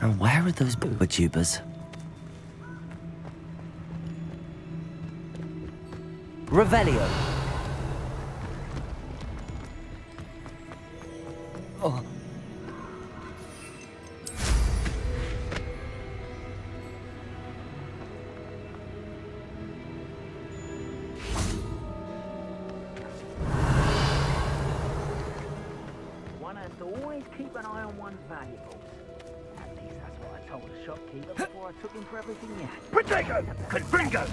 And where are those booba tubers? Revelio. Oh. One has to always keep an eye on one's valuables. At least that's what I told the shopkeeper before I took him for everything he had. Potato! Confringo!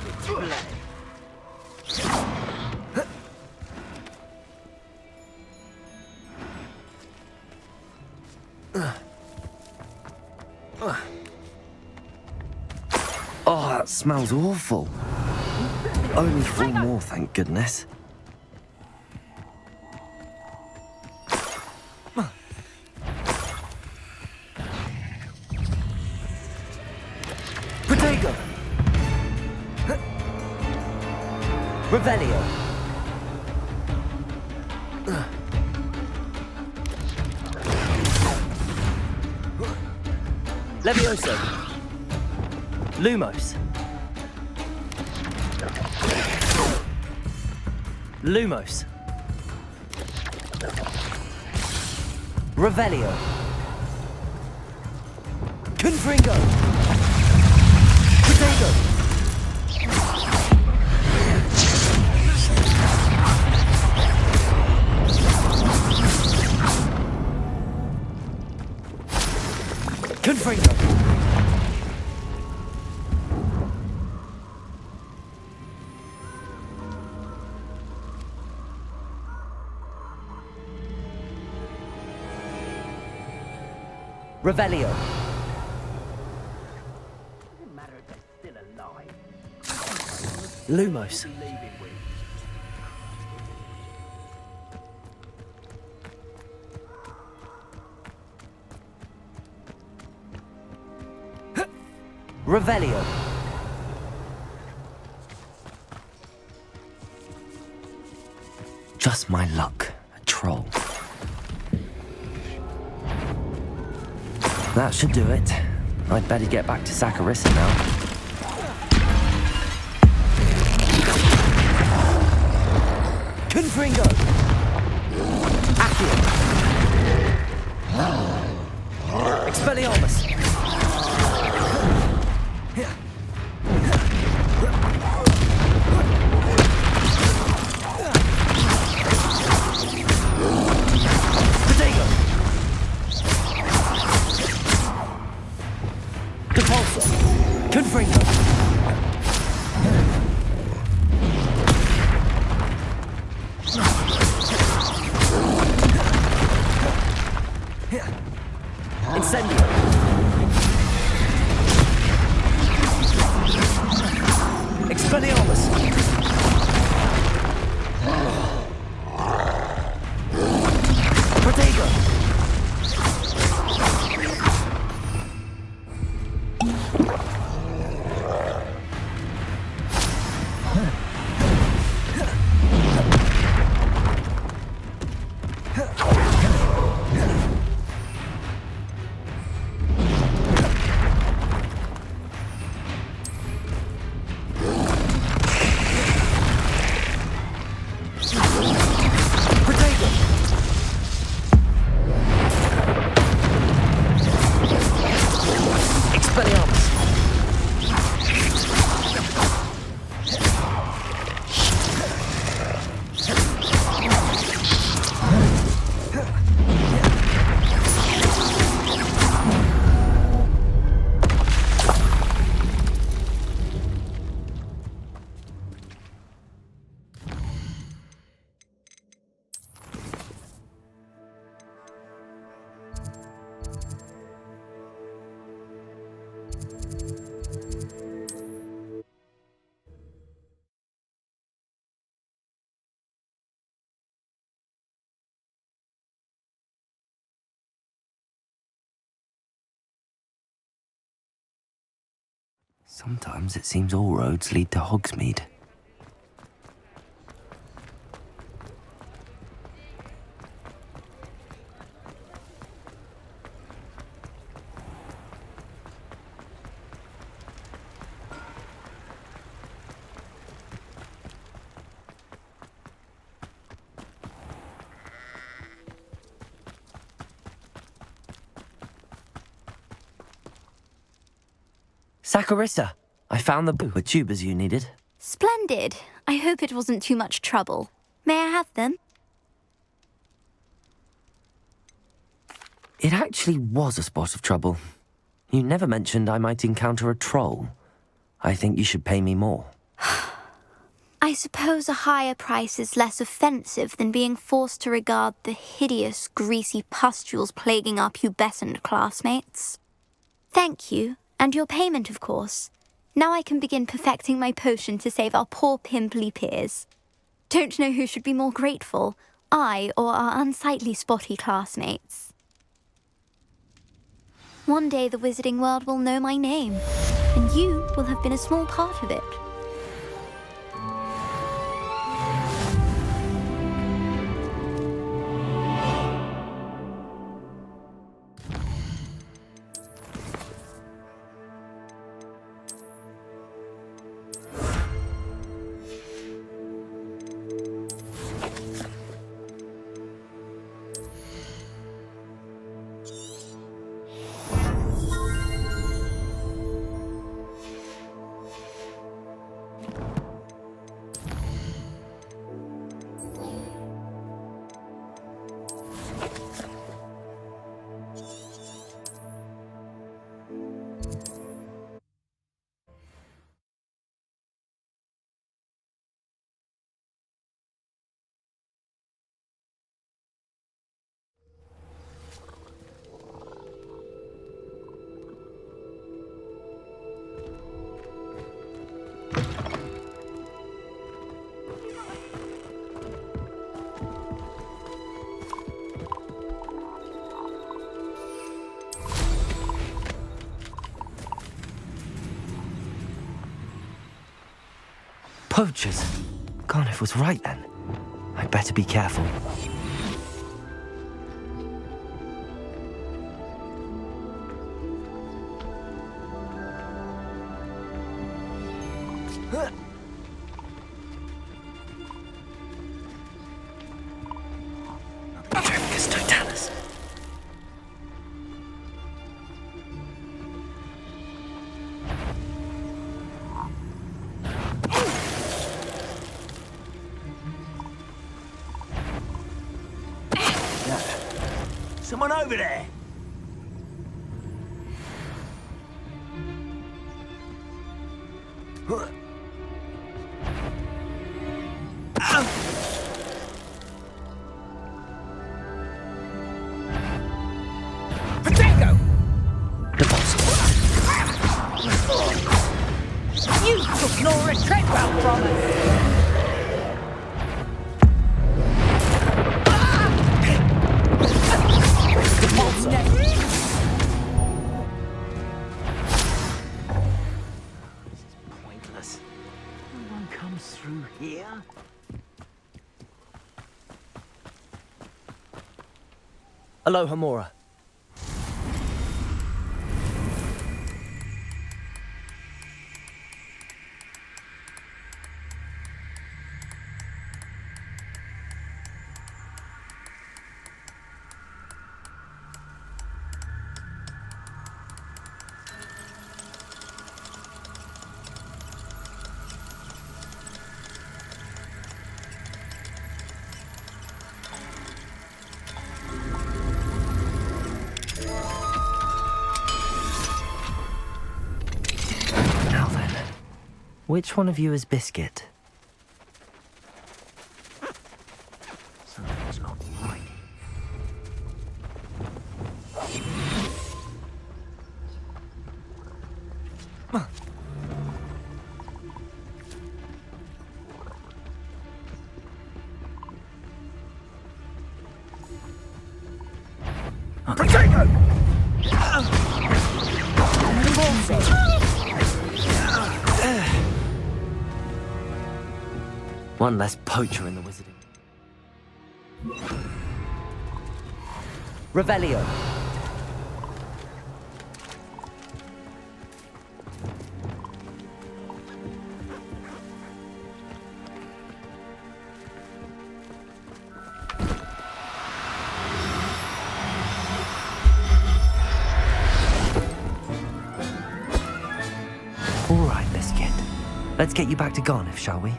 Oh, that smells awful. Only 4 more, thank goodness. Potato! Revelio. Levioso. Lumos. Lumos. Revelio. Confringo. Potato. Confringo. Revelio. Doesn't matter if they're still alive. Lumos. Leave it with. Revelio. Just my luck, a troll. That should do it. I'd better get back to Zacharissa now. Confringo! Accio! Expelliarmus! Potato! Depulso! Confringo! Incendio! Expelliarmus! Protego! Sometimes it seems all roads lead to Hogsmeade. Saccharissa, I found the tubers you needed. Splendid. I hope it wasn't too much trouble. May I have them? It actually was a spot of trouble. You never mentioned I might encounter a troll. I think you should pay me more. I suppose a higher price is less offensive than being forced to regard the hideous, greasy pustules plaguing our pubescent classmates. Thank you, and your payment, of course. Now I can begin perfecting my potion to save our poor pimply peers. Don't know who should be more grateful, I or our unsightly spotty classmates. One day the wizarding world will know my name, and you will have been a small part of it. Poachers? Garniff was right then. I'd better be careful. Trevius Totanus. Someone over there! Potato! You took Nora Treadwell from us! Pointless. No one comes through here. Aloha, Mora. Which one of you is Biscuit? Something's not right. Potato! One less poacher in the wizarding. Revelio. All right, Biscuit. Let's get you back to Garniff, shall we?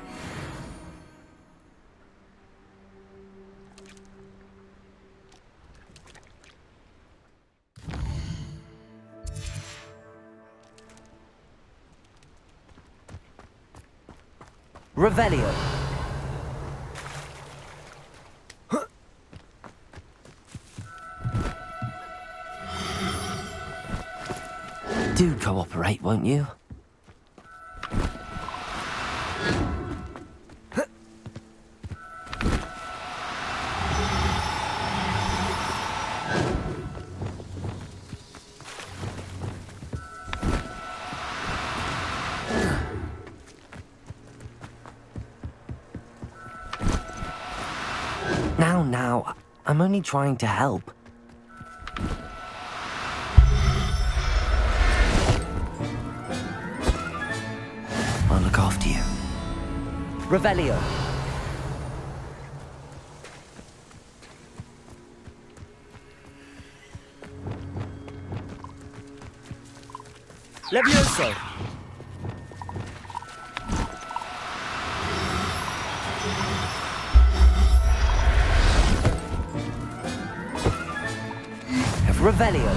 Revelio. Do cooperate, won't you? Now, I'm only trying to help. I'll look after you. Revelio. Levioso. Revelio.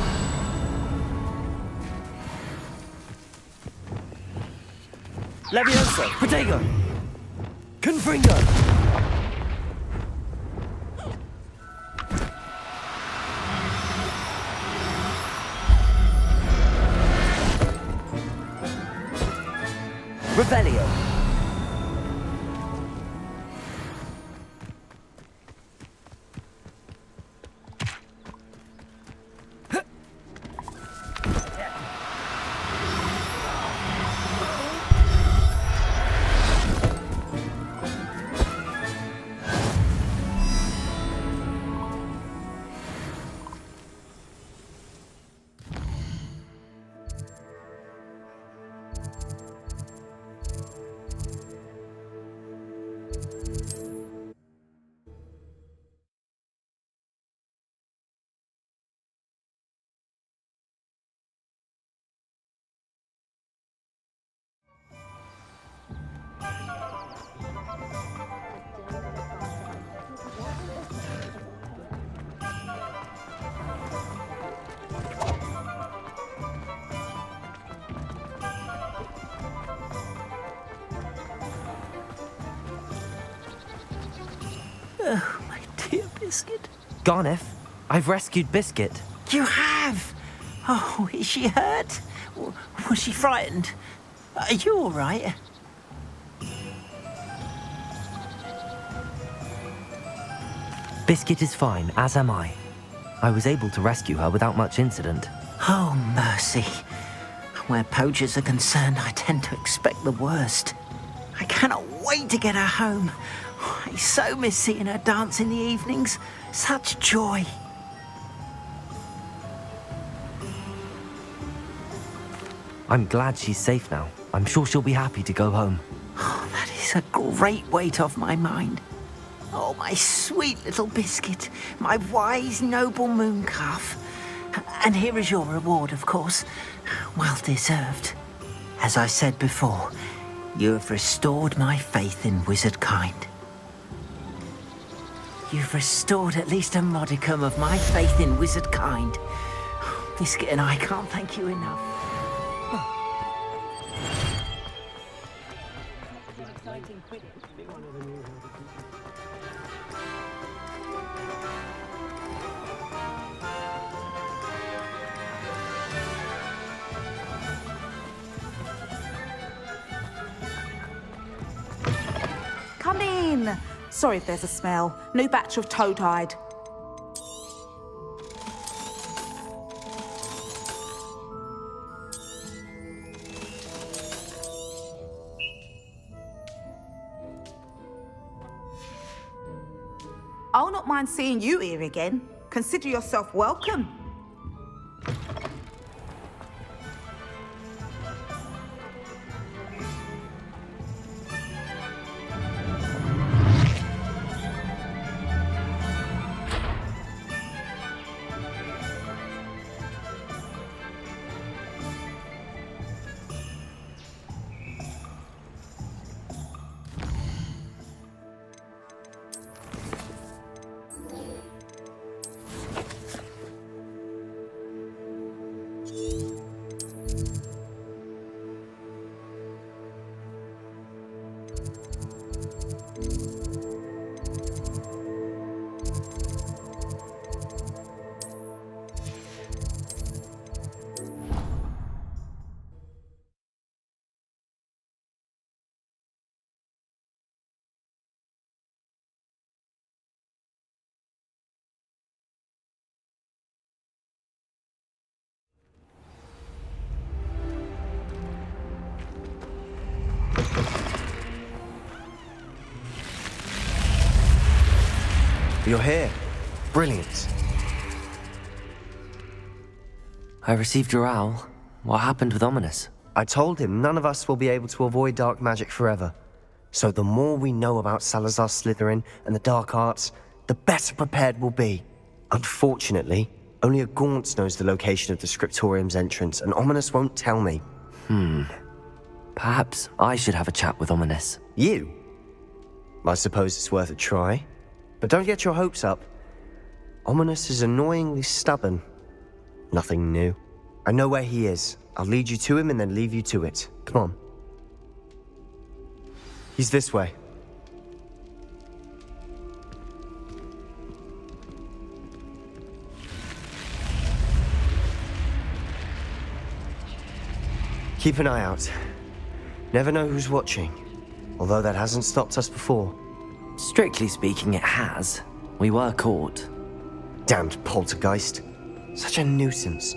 Levioso. Protego. Confringo. Revelio. Oh, my dear Biscuit. Garniff, I've rescued Biscuit. You have? Oh, is she hurt? Was she frightened? Are you all right? Biscuit is fine, as am I. I was able to rescue her without much incident. Oh, mercy. Where poachers are concerned, I tend to expect the worst. I cannot wait to get her home. I so miss seeing her dance in the evenings. Such joy. I'm glad she's safe now. I'm sure she'll be happy to go home. Oh, that is a great weight off my mind. Oh, my sweet little Biscuit, my wise, noble moon calf. And here is your reward, of course. Well deserved. As I said before, you have restored my faith in wizard kind. You've restored at least a modicum of my faith in wizard kind. Biscuit and I can't thank you enough. Come in. Sorry if there's a smell. New batch of toad-hide. I'll not mind seeing you here again. Consider yourself welcome. You're here. Brilliant. I received your owl. What happened with Ominous? I told him none of us will be able to avoid dark magic forever. So the more we know about Salazar Slytherin and the dark arts, the better prepared we'll be. Unfortunately, only a Gaunt knows the location of the Scriptorium's entrance, and Ominous won't tell me. Perhaps I should have a chat with Ominous. You? I suppose it's worth a try. But don't get your hopes up. Ominous is annoyingly stubborn. Nothing new. I know where he is. I'll lead you to him and then leave you to it. Come on. He's this way. Keep an eye out. Never know who's watching. Although that hasn't stopped us before. Strictly speaking, it has. We were caught. Damned poltergeist. Such a nuisance.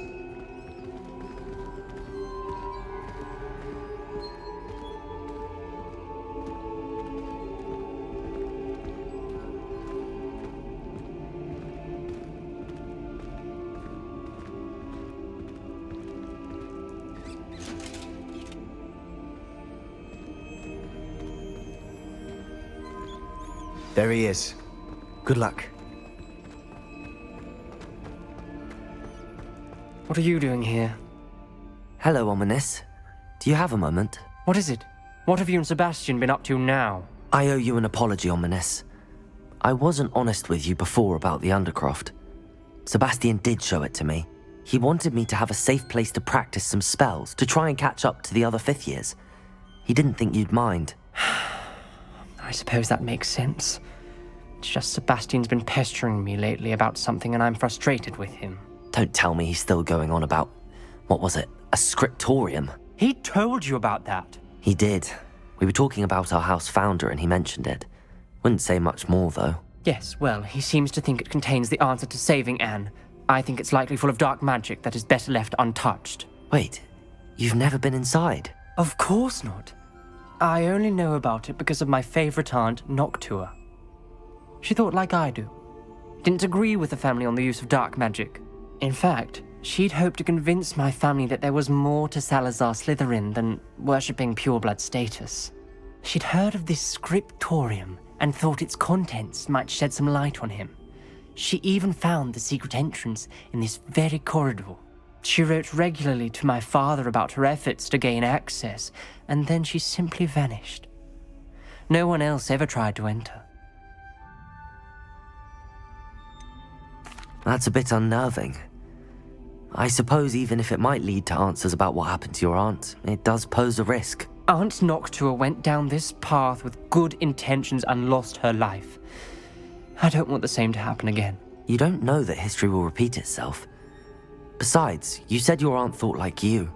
There he is. Good luck. What are you doing here? Hello, Ominous. Do you have a moment? What is it? What have you and Sebastian been up to now? I owe you an apology, Ominous. I wasn't honest with you before about the Undercroft. Sebastian did show it to me. He wanted me to have a safe place to practice some spells, to try and catch up to the other fifth years. He didn't think you'd mind. I suppose that makes sense. It's just Sebastian's been pestering me lately about something and I'm frustrated with him. Don't tell me he's still going on about, what was it, a scriptorium? He told you about that. He did. We were talking about our house founder and he mentioned it. Wouldn't say much more, though. Yes, well, he seems to think it contains the answer to saving Anne. I think it's likely full of dark magic that is better left untouched. Wait, you've never been inside? Of course not. I only know about it because of my favorite aunt, Noctua. She thought like I do. Didn't agree with the family on the use of dark magic. In fact, she'd hoped to convince my family that there was more to Salazar Slytherin than worshipping pureblood status. She'd heard of this scriptorium and thought its contents might shed some light on him. She even found the secret entrance in this very corridor. She wrote regularly to my father about her efforts to gain access, and then she simply vanished. No one else ever tried to enter. That's a bit unnerving. I suppose even if it might lead to answers about what happened to your aunt, it does pose a risk. Aunt Noctua went down this path with good intentions and lost her life. I don't want the same to happen again. You don't know that history will repeat itself. Besides, you said your aunt thought like you.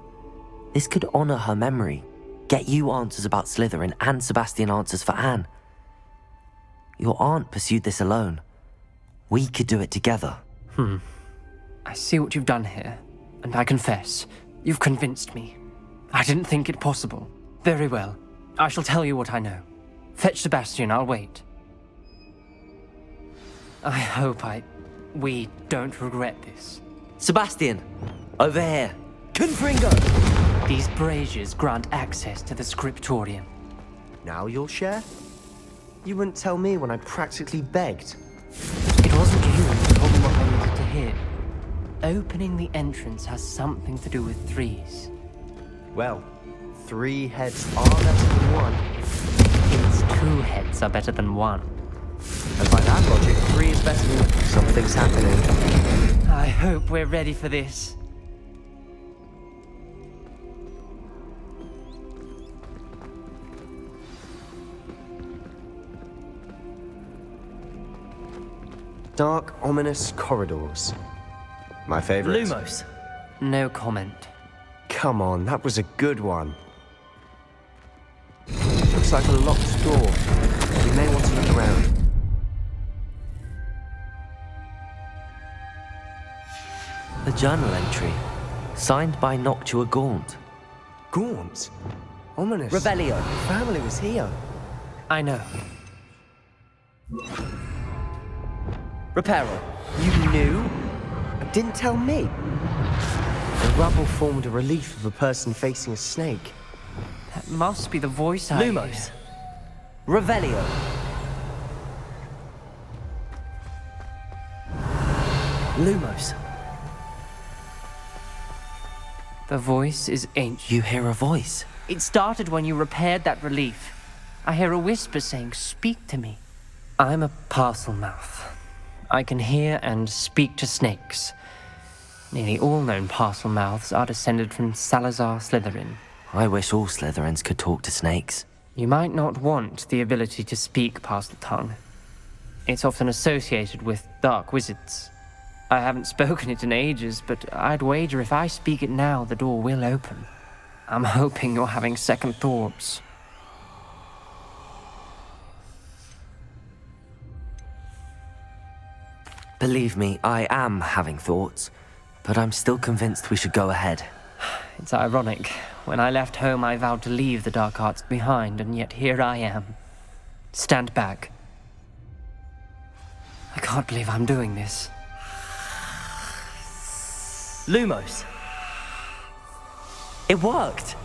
This could honor her memory, get you answers about Slytherin and Sebastian answers for Anne. Your aunt pursued this alone. We could do it together. I see what you've done here, and I confess, you've convinced me. I didn't think it possible. Very well. I shall tell you what I know. Fetch Sebastian, I'll wait. I hope we don't regret this. Sebastian! Over here! Confringo! These braziers grant access to the scriptorium. Now you'll share? You wouldn't tell me when I practically begged. It wasn't you who told me what I needed to hear. Opening the entrance has something to do with threes. Well, 3 heads are better than 1. Its 2 heads are better than 1. And by that logic, 3 is better than... Something's happening. I hope we're ready for this. Dark, ominous corridors. My favorite. Lumos! No comment. Come on, that was a good one. Looks like a locked door. We may want to look around. A journal entry, signed by Noctua Gaunt. Gaunt? Ominous. Rebellion. The family was here. I know. Reparo. You knew? And didn't tell me? The rubble formed a relief of a person facing a snake. That must be the voice I hear. Lumos. Revelio. Lumos. The voice is ancient. You hear a voice. It started when you repaired that relief. I hear a whisper saying, "Speak to me." I'm a parcel mouth. I can hear and speak to snakes. Nearly all known parcel mouths are descended from Salazar Slytherin. I wish all Slytherins could talk to snakes. You might not want the ability to speak parcel tongue. It's often associated with dark wizards. I haven't spoken it in ages, but I'd wager if I speak it now, the door will open. I'm hoping you're having second thoughts. Believe me, I am having thoughts, but I'm still convinced we should go ahead. It's ironic. When I left home, I vowed to leave the dark arts behind, and yet here I am. Stand back. I can't believe I'm doing this. Lumos. It worked!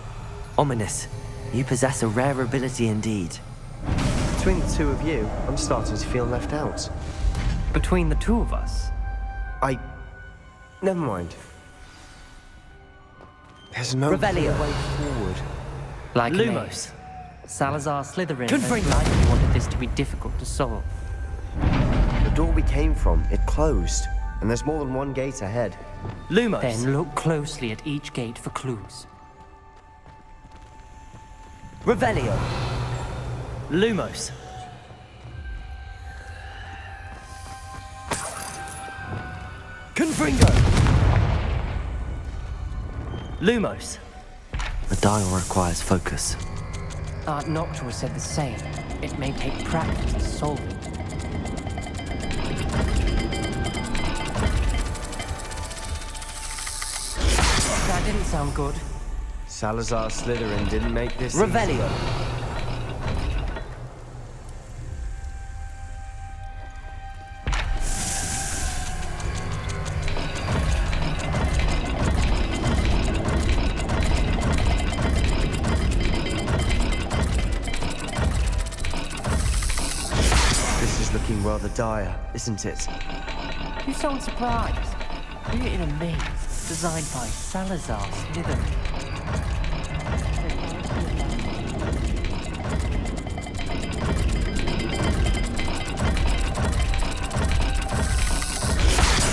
Ominous. You possess a rare ability indeed. Between the two of you, I'm starting to feel left out. Between the two of us, Never mind. There's no Revelio. way forward. like an Lumos. ace, Salazar Slytherin Confringo. most likely wanted this to be difficult to solve. The door we came from, it closed. And there's more than one gate ahead. Lumos. Then look closely at each gate for clues. Revelio. Lumos. Confringo. Lumos. The dial requires focus. Art Noctua said the same. It may take practice to solve it. That didn't sound good. Salazar Slytherin didn't make this easy. Revelio. This is looking rather dire, isn't it? You sound surprised. We're in a maze designed by Salazar Slytherin.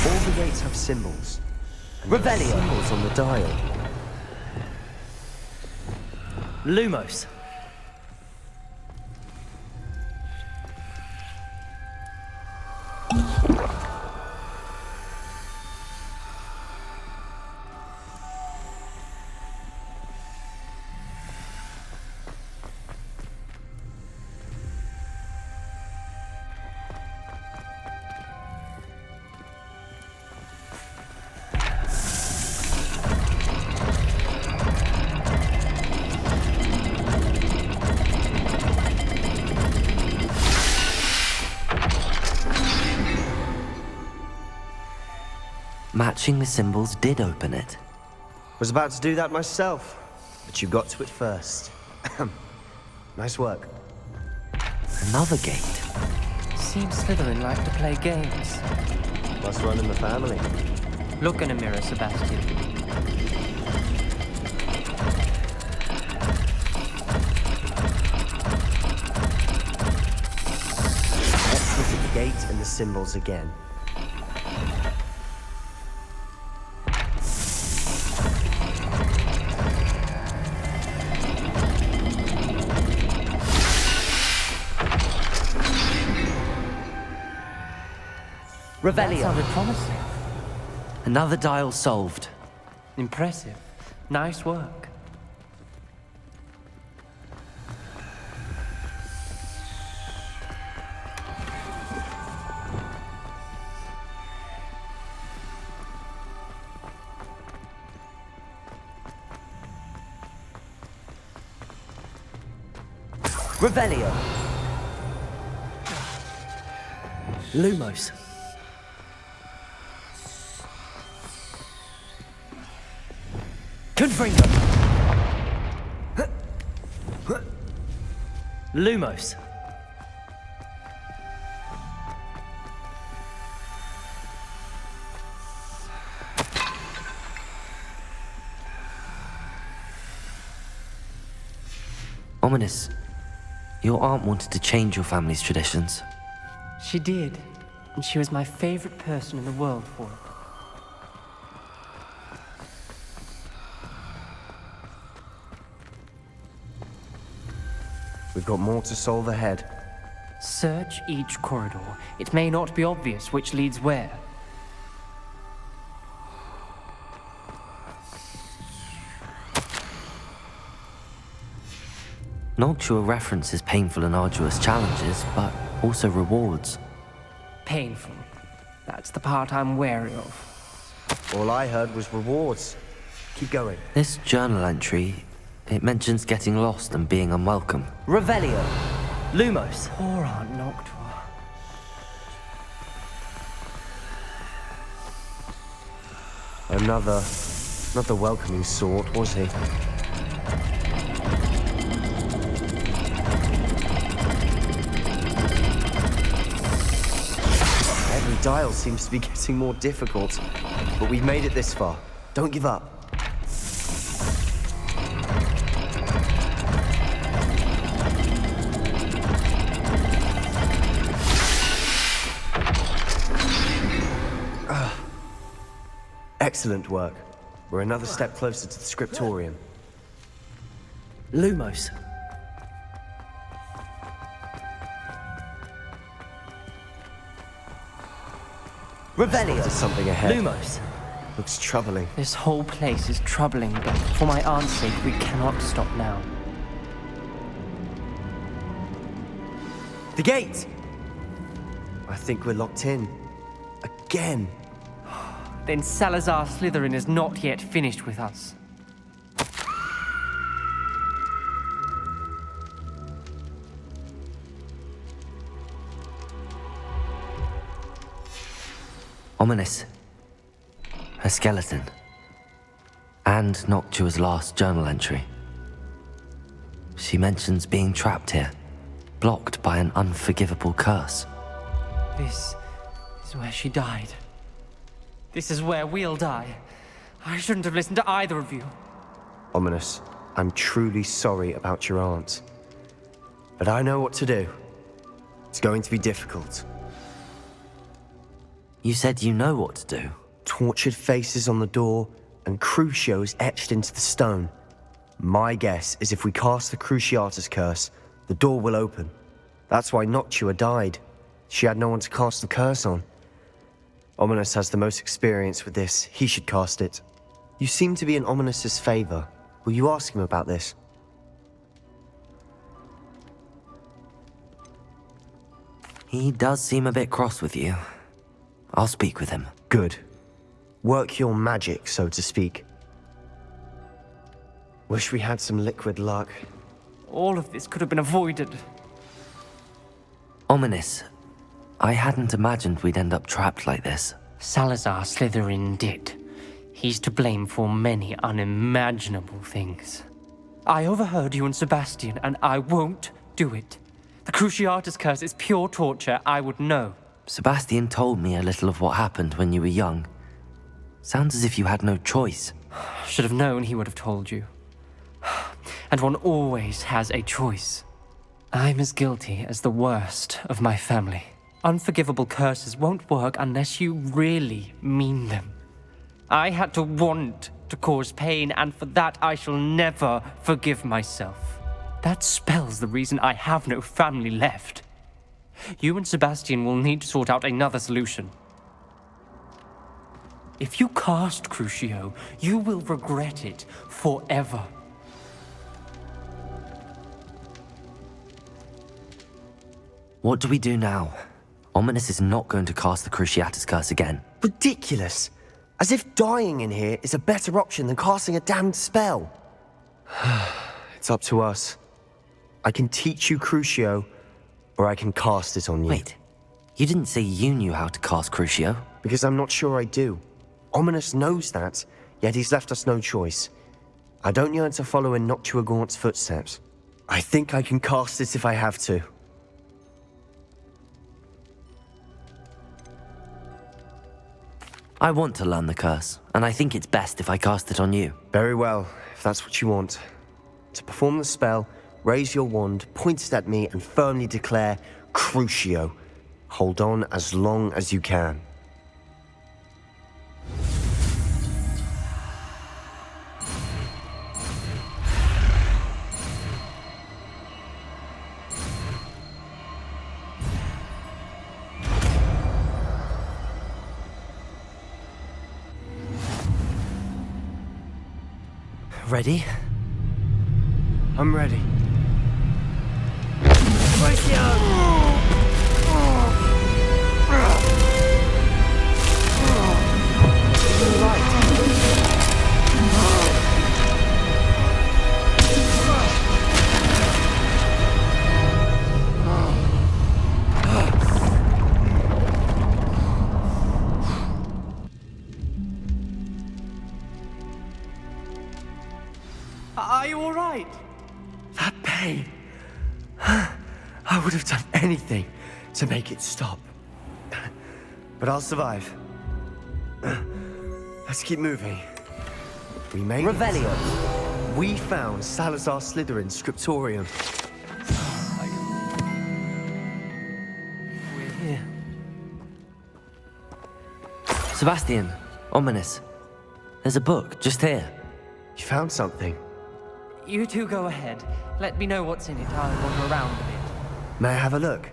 All the gates have symbols. Revelio. Symbols on the dial. Lumos. Matching the symbols did open it. Was about to do that myself, but you got to it first. Nice work. Another gate. Seems Slytherin like to play games. Must run in the family. Look in a mirror, Sebastian. Let's look at the gate and the symbols again. That Revelio. sounded promising. Another dial solved. Impressive. Nice work. Revelio. Lumos. Confringo! Lumos! Ominous, your aunt wanted to change your family's traditions. She did, and she was my favorite person in the world for it. We've got more to solve ahead. Search each corridor. It may not be obvious which leads where. Noctua references painful and arduous challenges, but also rewards. Painful. That's the part I'm wary of. All I heard was rewards. Keep going. This journal entry, it mentions getting lost and being unwelcome. Revelio. Lumos. Poor Aunt Noctua. Another welcoming sort, was he? Every dial seems to be getting more difficult, but we've made it this far. Don't give up. Excellent work. We're another step closer to the scriptorium. Lumos. Revelio. There's something ahead. Lumos. Looks troubling. This whole place is troubling, but for my aunt's sake, we cannot stop now. The gate! I think we're locked in. Again. Then Salazar Slytherin is not yet finished with us. Ominous. Her skeleton. And Noctua's last journal entry. She mentions being trapped here, blocked by an unforgivable curse. This is where she died. This is where we'll die. I shouldn't have listened to either of you. Ominous, I'm truly sorry about your aunt. But I know what to do. It's going to be difficult. You said you know what to do. Tortured faces on the door, and Crucios etched into the stone. My guess is if we cast the Cruciatus curse, the door will open. That's why Noctua died. She had no one to cast the curse on. Ominous has the most experience with this. He should cast it. You seem to be in Ominous's favor. Will you ask him about this? He does seem a bit cross with you. I'll speak with him. Good. Work your magic, so to speak. Wish we had some liquid luck. All of this could have been avoided. Ominous. I hadn't imagined we'd end up trapped like this. Salazar Slytherin did. He's to blame for many unimaginable things. I overheard you and Sebastian, and I won't do it. The Cruciatus curse is pure torture. I would know. Sebastian told me a little of what happened when you were young. Sounds as if you had no choice. Should have known he would have told you. And one always has a choice. I'm as guilty as the worst of my family. Unforgivable curses won't work unless you really mean them. I had to want to cause pain, and for that I shall never forgive myself. That spells the reason I have no family left. You and Sebastian will need to sort out another solution. If you cast Crucio, you will regret it forever. What do we do now? Ominous is not going to cast the Cruciatus curse again. Ridiculous! As if dying in here is a better option than casting a damned spell. It's up to us. I can teach you Crucio, or I can cast it on you. Wait, you didn't say you knew how to cast Crucio? Because I'm not sure I do. Ominous knows that, yet he's left us no choice. I don't yearn to follow in Noctua footsteps. I think I can cast it if I have to. I want to learn the curse, and I think it's best if I cast it on you. Very well, if that's what you want. To perform the spell, raise your wand, point it at me, and firmly declare, Crucio. Hold on as long as you can. Ready? I'm ready. Are you all right? That pain. I would have done anything to make it stop. But I'll survive. Let's keep moving. We made Revelio. it. We found Salazar Slytherin's scriptorium. We're here. Sebastian, ominous. There's a book just here. You found something. You two go ahead. Let me know what's in it. I'll wander around a bit. May I have a look?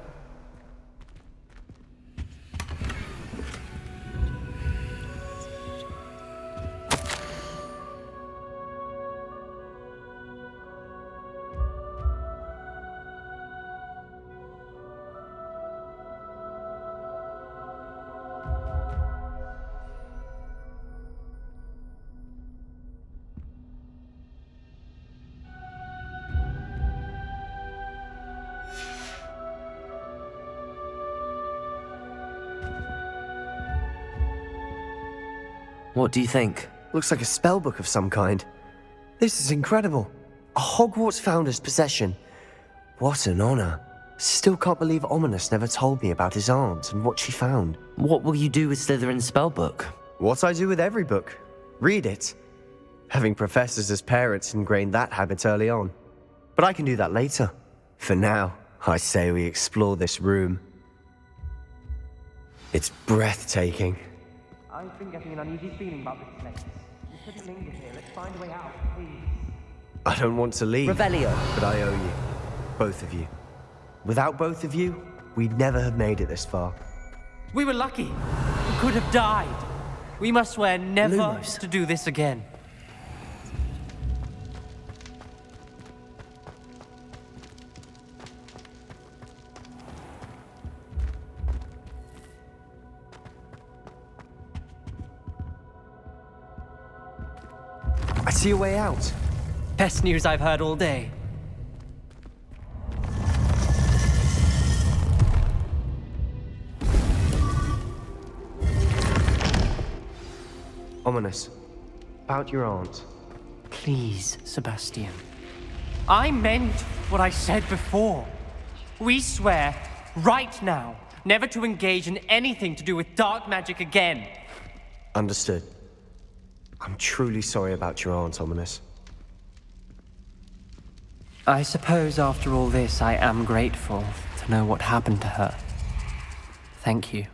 What do you think? Looks like a spellbook of some kind. This is incredible. A Hogwarts founder's possession. What an honor. Still can't believe Ominous never told me about his aunt and what she found. What will you do with Slytherin's spellbook? What I do with every book. Read it. Having professors as parents ingrained that habit early on. But I can do that later. For now, I say we explore this room. It's breathtaking. I've been getting an uneasy feeling about this place. We couldn't linger here. Let's find a way out, please. I don't want to leave. Revelio. But I owe you. Both of you. Without both of you, we'd never have made it this far. We were lucky. We could have died. We must swear never Lumos. to do this again. I see a way out. Best news I've heard all day. Ominous. About your aunt. Please, Sebastian. I meant what I said before. We swear, right now, never to engage in anything to do with dark magic again. Understood. I'm truly sorry about your aunt, Ominous. I suppose after all this, I am grateful to know what happened to her. Thank you.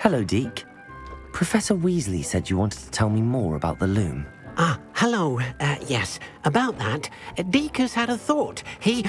Hello, Deke. Professor Weasley said you wanted to tell me more about the loom. Ah, hello. Yes, about that, Deke has had a thought. He...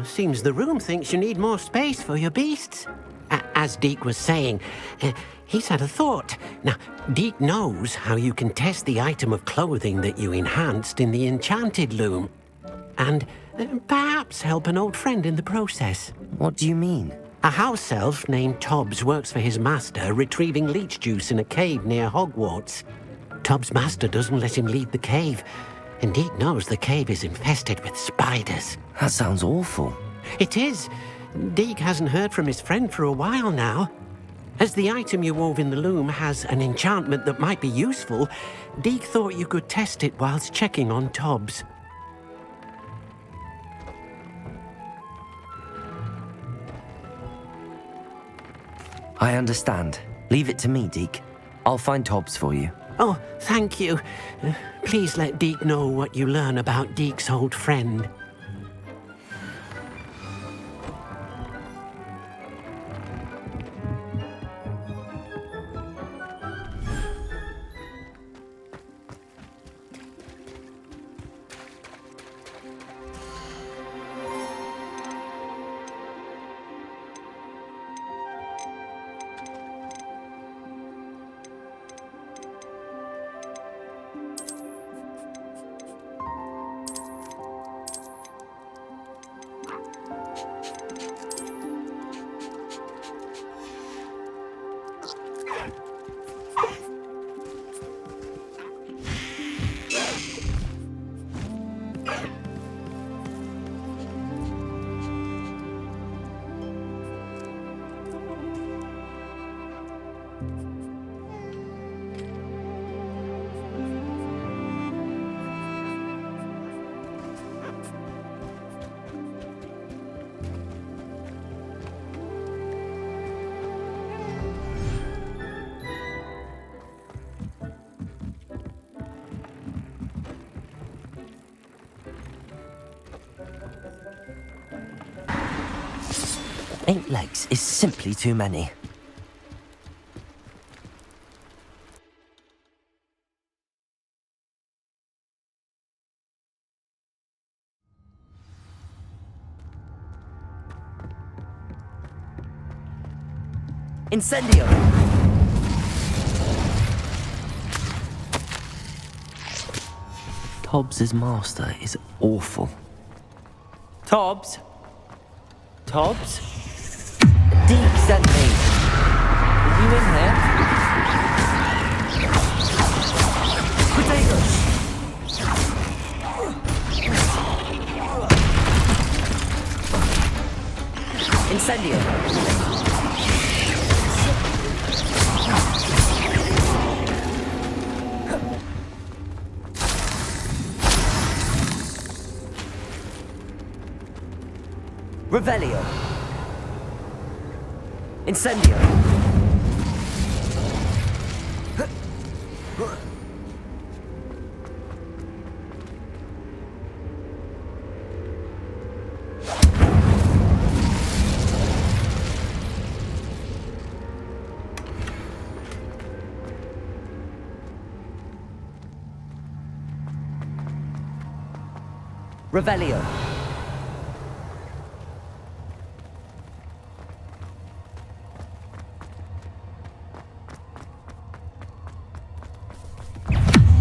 Seems the room thinks you need more space for your beasts. As Deke was saying, he's had a thought. Now, Deke knows how you can test the item of clothing that you enhanced in the enchanted loom. And perhaps help an old friend in the process. What do you mean? A house elf named Tobbs works for his master, retrieving leech juice in a cave near Hogwarts. Tobbs' master doesn't let him leave the cave, and Deke knows the cave is infested with spiders. That sounds awful. It is. Deke hasn't heard from his friend for a while now. As the item you wove in the loom has an enchantment that might be useful, Deke thought you could test it whilst checking on Tobbs. I understand. Leave it to me, Deke. I'll find Tobbs for you. Oh, thank you. Please let Deke know what you learn about Deke's old friend. Eight legs is simply too many. Incendio! Tobbs' master is awful. Tobbs? Tobbs? Deke sent me. Are you in here? Potatoes! Incendio! Revelio. Incendio. Revelio.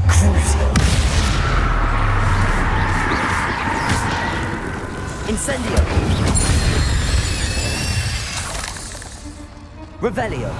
Crucio. Incendio. Revelio.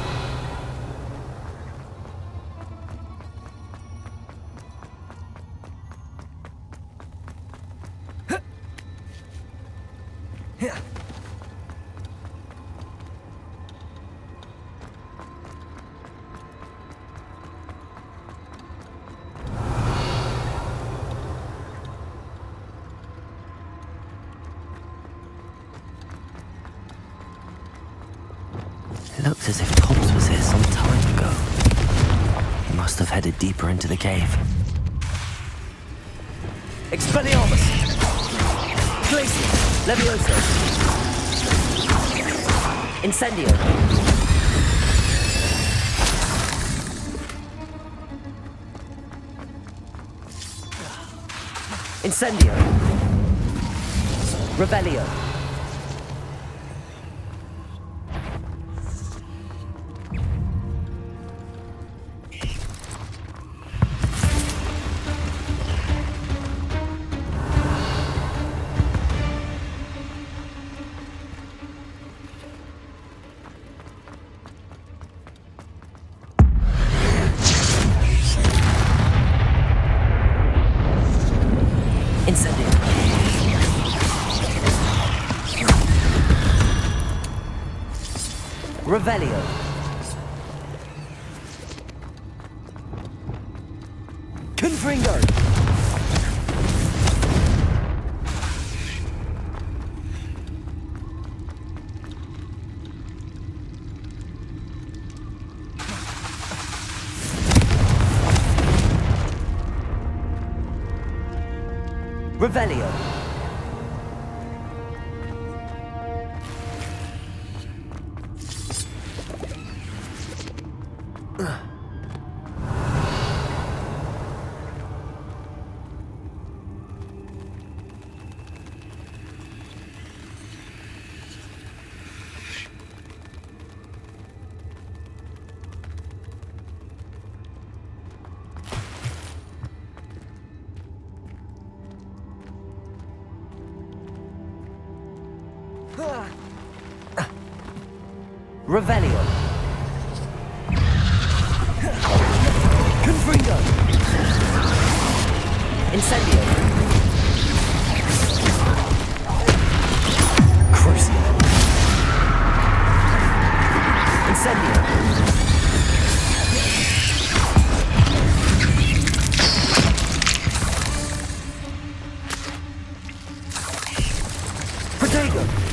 looked as if Tops was here some time ago. He must have headed deeper into the cave. Expelliarmus! Glacier! Levioso! Incendio! Incendio! Revelio! Revelio. Confringo. Revelio. Revelio. Confringo. Incendio. Crucio. Incendio. Protego.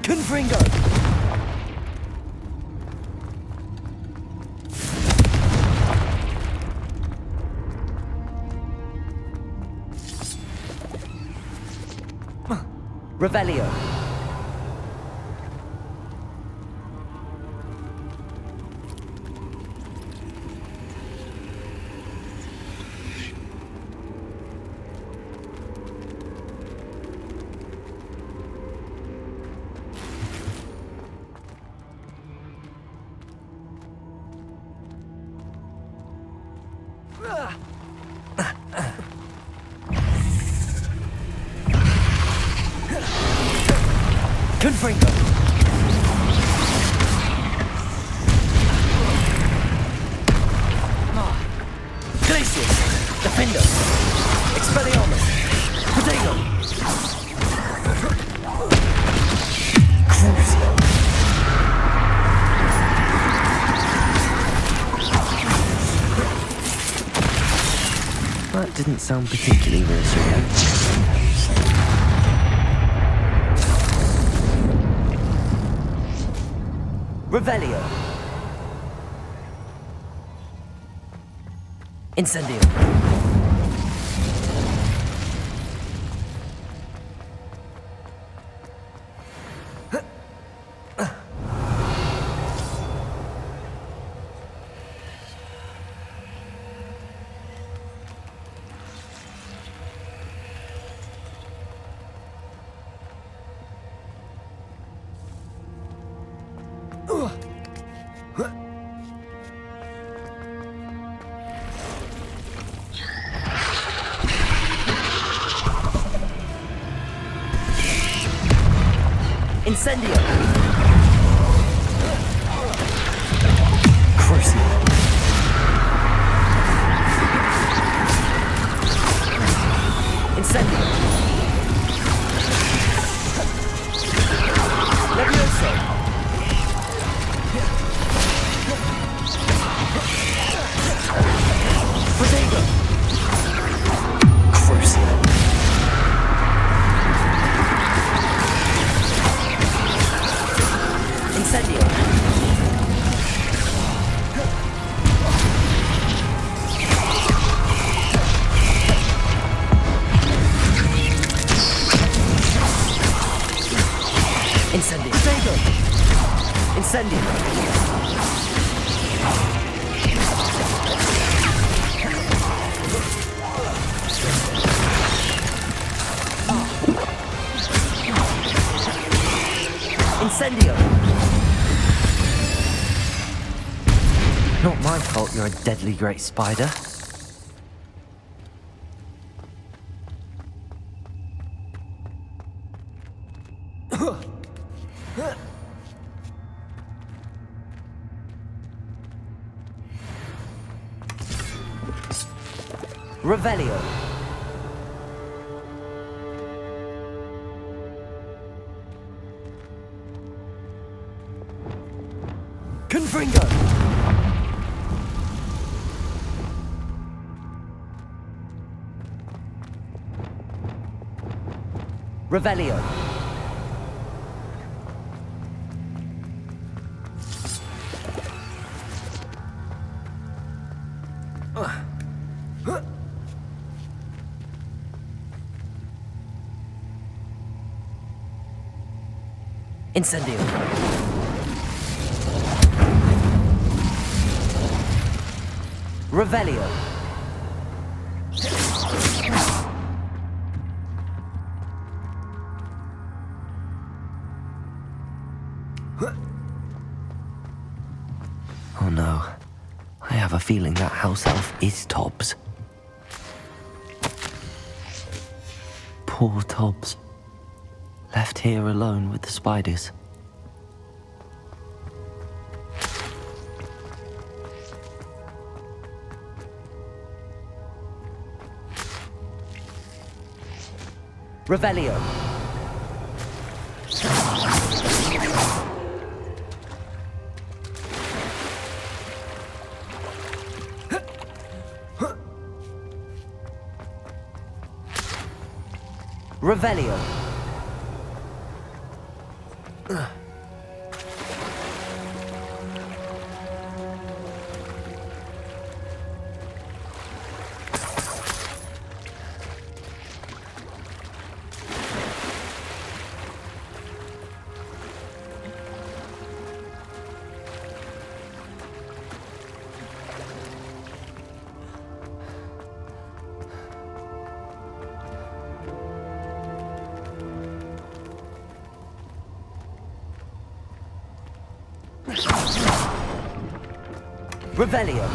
Confringo! Revelio. Confringo. Glacier. Defendo. Expelliarmus. Protego. Crucio. That didn't sound particularly reassuring. Revelio. Incendio. Incendio. Crucio. Incendio. Not my fault you're a deadly great spider. Revelio. Confringo. Revelio. Incendio. Revelio. Oh no. I have a feeling that house elf is Tobbs. Poor Tobbs. Left here alone with the spiders. Revelio. Revelio. Revelio.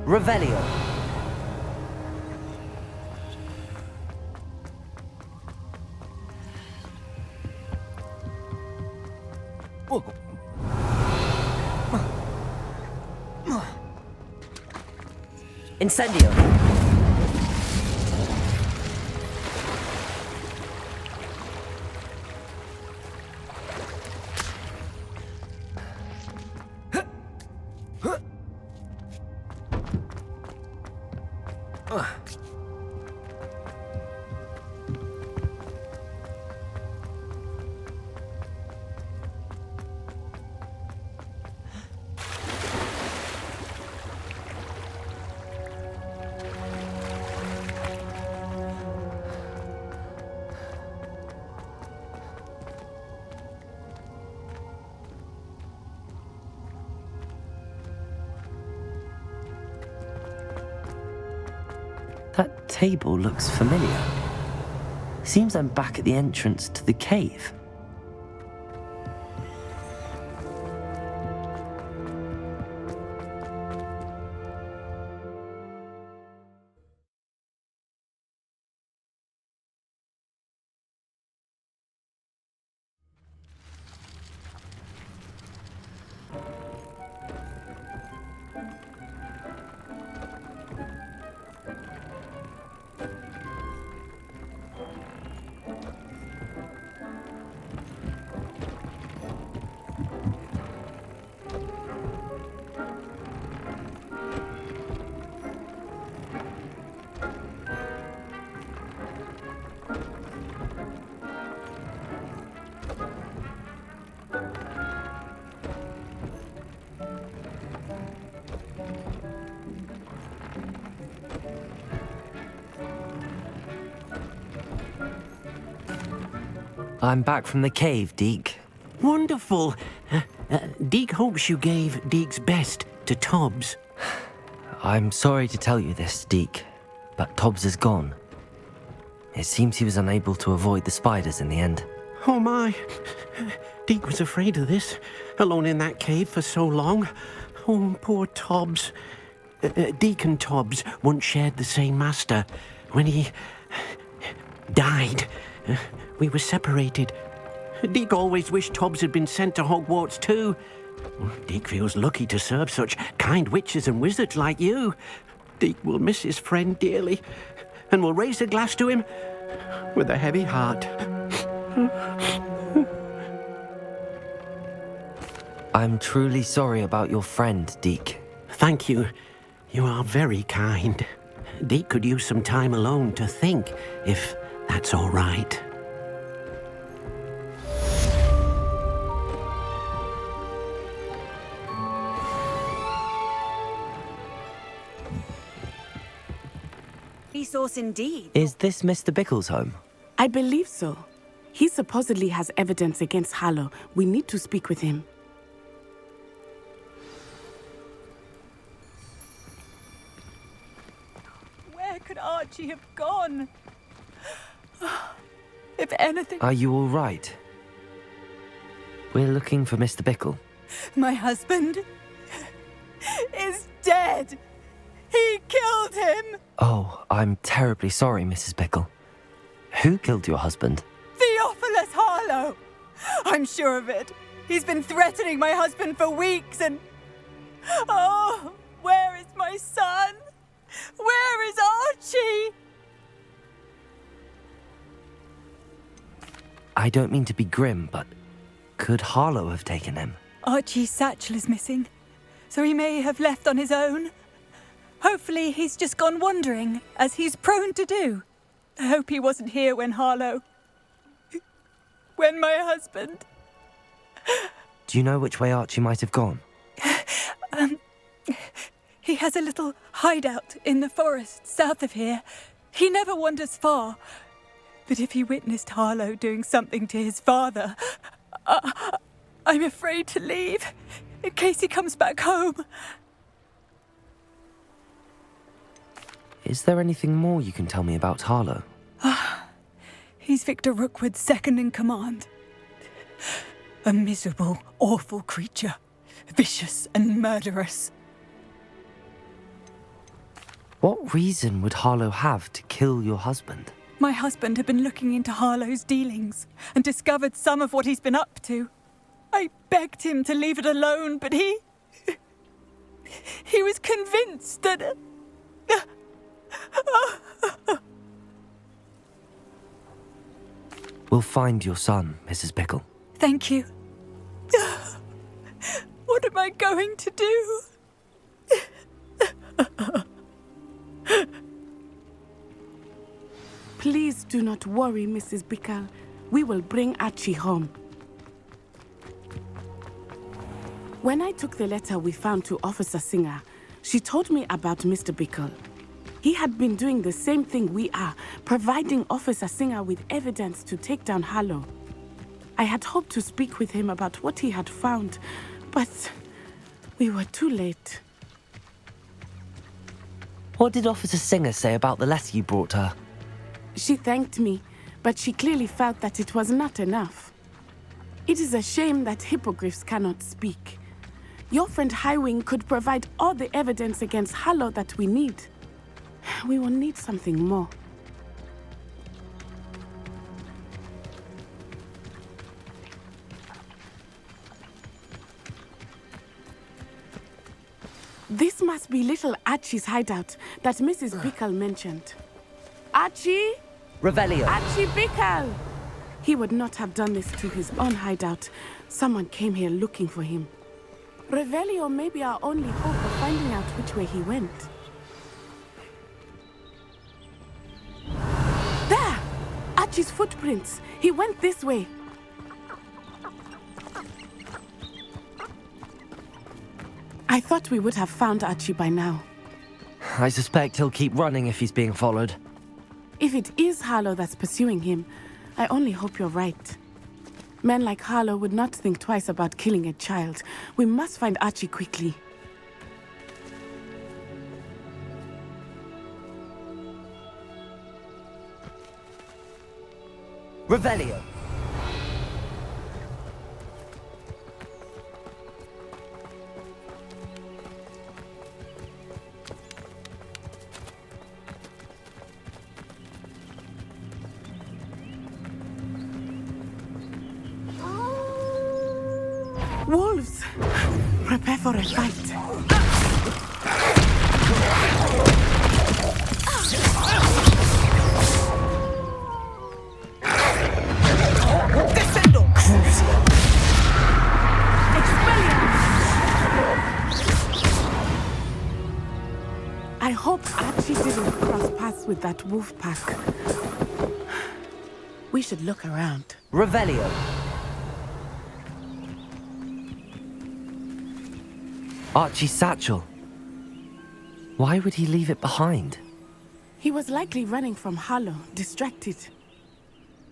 Revelio. Incendio. That table looks familiar. Seems I'm back at the entrance to the cave. I'm back from the cave, Deke. Wonderful. Deke hopes you gave Deke's best to Tobbs. I'm sorry to tell you this, Deke, but Tobbs is gone. It seems he was unable to avoid the spiders in the end. Oh my. Deke was afraid of this, alone in that cave for so long. Oh, poor Tobbs. Deke and Tobbs once shared the same master. When he died, we were separated. Deke always wished Tobbs had been sent to Hogwarts too. Deke feels lucky to serve such kind witches and wizards like you. Deke will miss his friend dearly, and will raise a glass to him with a heavy heart. I'm truly sorry about your friend, Deke. Thank you. You are very kind. Deke could use some time alone to think, if that's all right. Resource indeed. Is this Mr. Bickle's home? I believe so. He supposedly has evidence against Harlow. We need to speak with him. Where could Archie have gone? If anything... Are you all right? We're looking for Mr. Bickle. My husband is dead. He killed him. Oh, I'm terribly sorry, Mrs. Bickle. Who killed your husband? Theophilus Harlow. I'm sure of it. He's been threatening my husband for weeks and... Oh, where is my son? Where is Archie? I don't mean to be grim, but could Harlow have taken him? Archie's satchel is missing, so he may have left on his own. Hopefully he's just gone wandering, as he's prone to do. I hope he wasn't here when when my husband... Do you know which way Archie might have gone? He has a little hideout in the forest south of here. He never wanders far. But if he witnessed Harlow doing something to his father, I'm afraid to leave, in case he comes back home. Is there anything more you can tell me about Harlow? He's Victor Rookwood's second in command. A miserable, awful creature. Vicious and murderous. What reason would Harlow have to kill your husband? My husband had been looking into Harlow's dealings and discovered some of what he's been up to. I begged him to leave it alone, but he was convinced that... We'll find your son, Mrs. Bickle. Thank you. What am I going to do? Please do not worry, Mrs. Bickle. We will bring Archie home. When I took the letter we found to Officer Singer, she told me about Mr. Bickle. He had been doing the same thing we are, providing Officer Singer with evidence to take down Harlow. I had hoped to speak with him about what he had found, but we were too late. What did Officer Singer say about the letter you brought her? She thanked me, but she clearly felt that it was not enough. It is a shame that hippogriffs cannot speak. Your friend Highwing could provide all the evidence against Harlow that we need. We will need something more. This must be little Archie's hideout that Mrs. Bickle mentioned. Archie? Revelio. Archie Bickle! He would not have done this to his own hideout. Someone came here looking for him. Revelio may be our only hope of finding out which way he went. There! Archie's footprints. He went this way. I thought we would have found Archie by now. I suspect he'll keep running if he's being followed. If it is Harlow that's pursuing him, I only hope you're right. Men like Harlow would not think twice about killing a child. We must find Archie quickly. Revelio. Wolves! Prepare for a fight. Descendo! Crucio. I hope Archie didn't cross paths with that wolf pack. We should look around. Revelio. Archie's satchel. Why would he leave it behind? He was likely running from Harlow, distracted.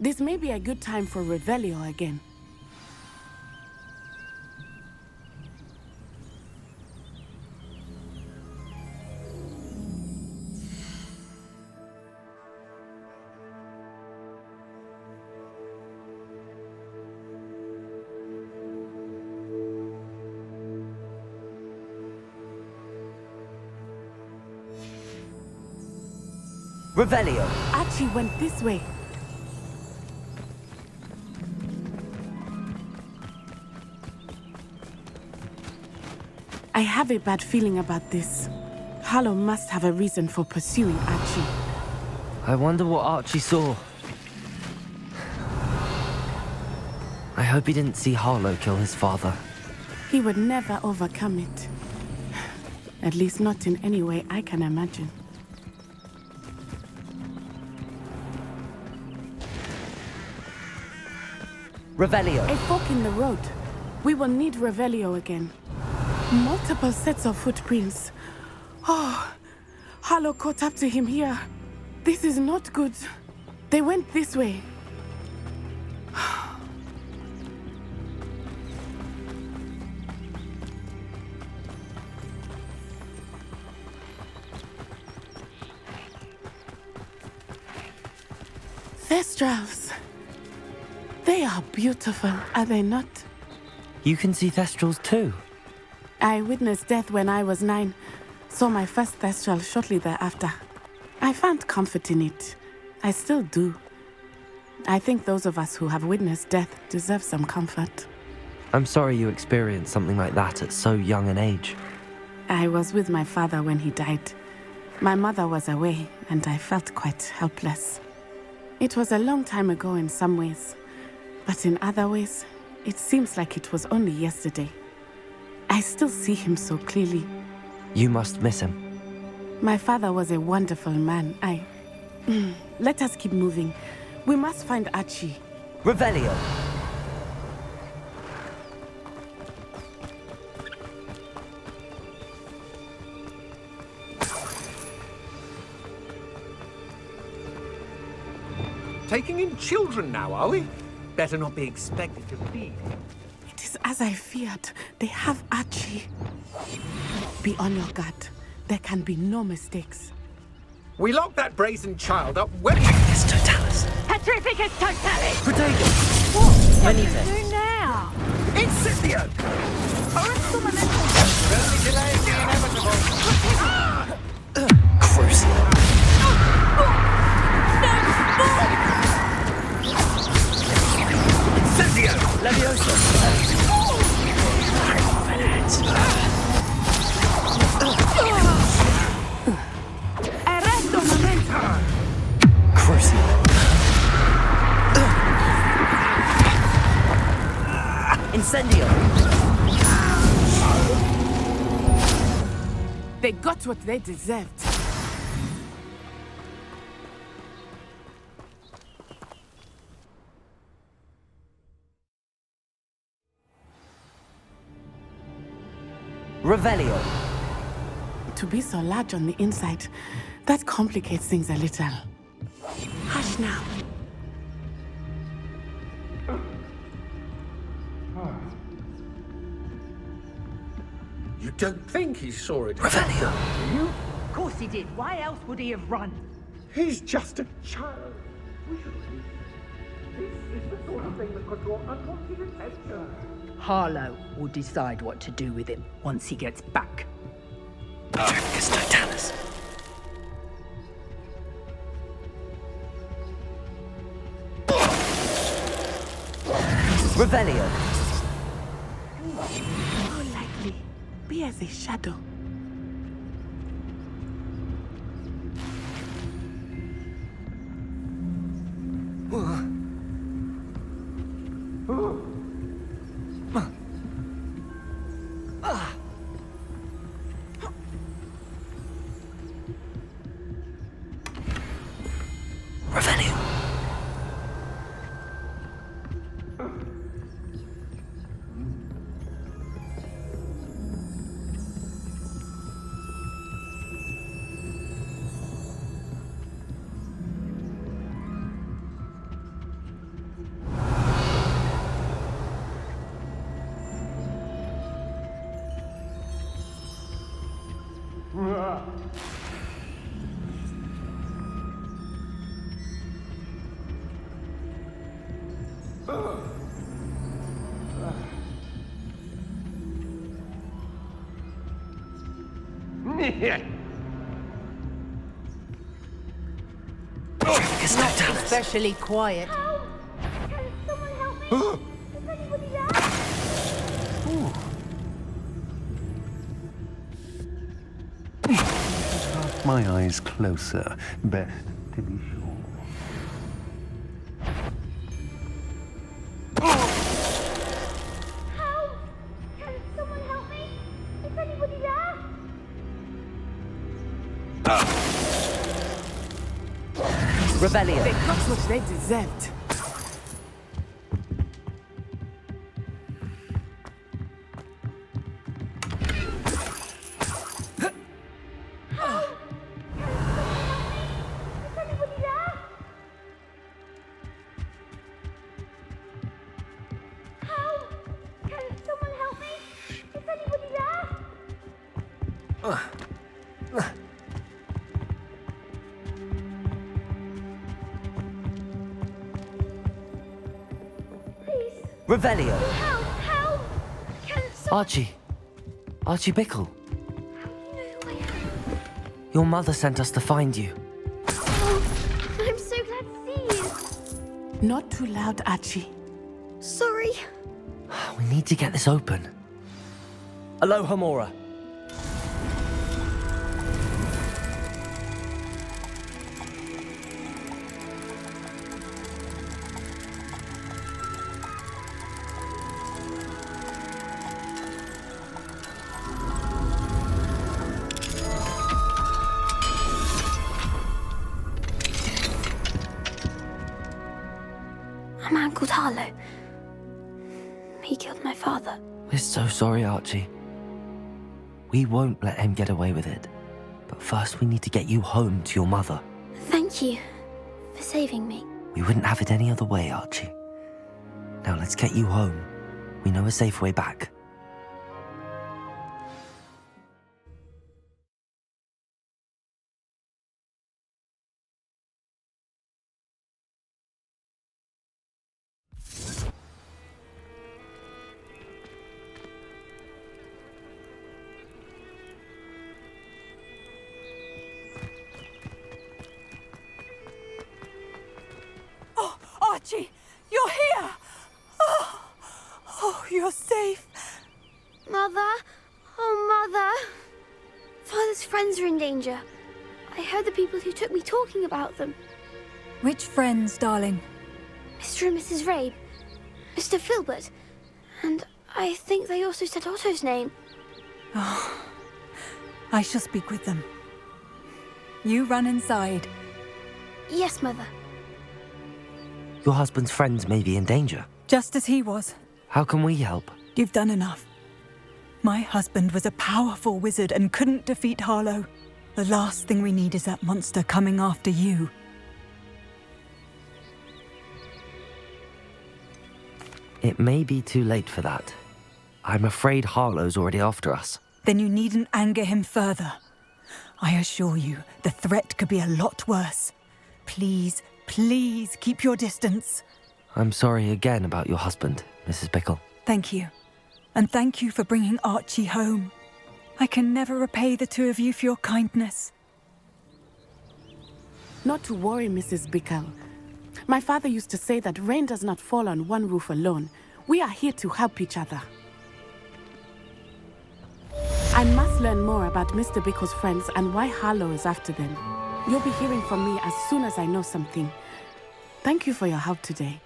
This may be a good time for Revelio again. Revelio. Archie went this way. I have a bad feeling about this. Harlow must have a reason for pursuing Archie. I wonder what Archie saw. I hope he didn't see Harlow kill his father. He would never overcome it. At least not in any way I can imagine. Revelio. A fork in the road. We will need Revelio again. Multiple sets of footprints. Oh, Harlow caught up to him here. This is not good. They went this way. Thestrals. They are beautiful, are they not? You can see Thestrals too. I witnessed death when I was 9. Saw my first Thestral shortly thereafter. I found comfort in it. I still do. I think those of us who have witnessed death deserve some comfort. I'm sorry you experienced something like that at so young an age. I was with my father when he died. My mother was away, and I felt quite helpless. It was a long time ago in some ways, but in other ways, it seems like it was only yesterday. I still see him so clearly. You must miss him. My father was a wonderful man. Let us keep moving. We must find Archie. Revelio. Taking in children now, are we? Better not be expected to feed. It is as I feared. They have Archie. Be on your guard. There can be no mistakes. We locked that brazen child up when... It's Totalis. Petrificus totalis! Potato. What Anything. can you do now? Incipio! Orisco momentum! Only delaying the inevitable. Crucio. Incendio! Levioso. Arresto momentum! Crucio. Incendio. They got what they deserved. Revelio. To be so large on the inside, that complicates things a little. Hush now. You don't think he saw it? Revelio! Do you? Of course he did. Why else would he have run? He's just a child. We should leave. This is the sort of thing that could draw unwanted attention. Harlow will decide what to do with him once he gets back. It's no Tanners. Revelio! More likely, be as a shadow. Revelio! It's no Tanners. Especially quiet. Can someone help me? Is anybody there? My eyes closer, best to be sure. Help! Can someone help me? Is anybody there? Revelio! They got what they deserved. Is anybody there? Help! Can someone help me? Is anybody there? Please, Revelio! help! Help! Can someone... Archie Bickle. How do you know who I am? Your mother sent us to find you. Oh, I'm so glad to see you. Not too loud, Archie. Sorry. We need to get this open. Aloha, Mora. A man called Harlow. He killed my father. We're so sorry, Archie. We won't let him get away with it. But first we need to get you home to your mother. Thank you for saving me. We wouldn't have it any other way, Archie. Now let's get you home. We know a safe way back. Archie, you're here! Oh, you're safe. Mother? Oh, Mother. Father's friends are in danger. I heard the people who took me talking about them. Which friends, darling? Mr. and Mrs. Rabe, Mr. Filbert, and I think they also said Otto's name. Oh, I shall speak with them. You run inside. Yes, Mother. Your husband's friends may be in danger. Just as he was. How can we help? You've done enough. My husband was a powerful wizard and couldn't defeat Harlow. The last thing we need is that monster coming after you. It may be too late for that. I'm afraid Harlow's already after us. then you needn't anger him further. I assure you, the threat could be a lot worse. Please, please keep your distance. I'm sorry again about your husband, Mrs. Bickle. Thank you. And thank you for bringing Archie home. I can never repay the two of you for your kindness. Not to worry, Mrs. Bickle. My father used to say that rain does not fall on one roof alone. We are here to help each other. I must learn more about Mr. Bickle's friends and why Harlow is after them. You'll be hearing from me as soon as I know something. Thank you for your help today.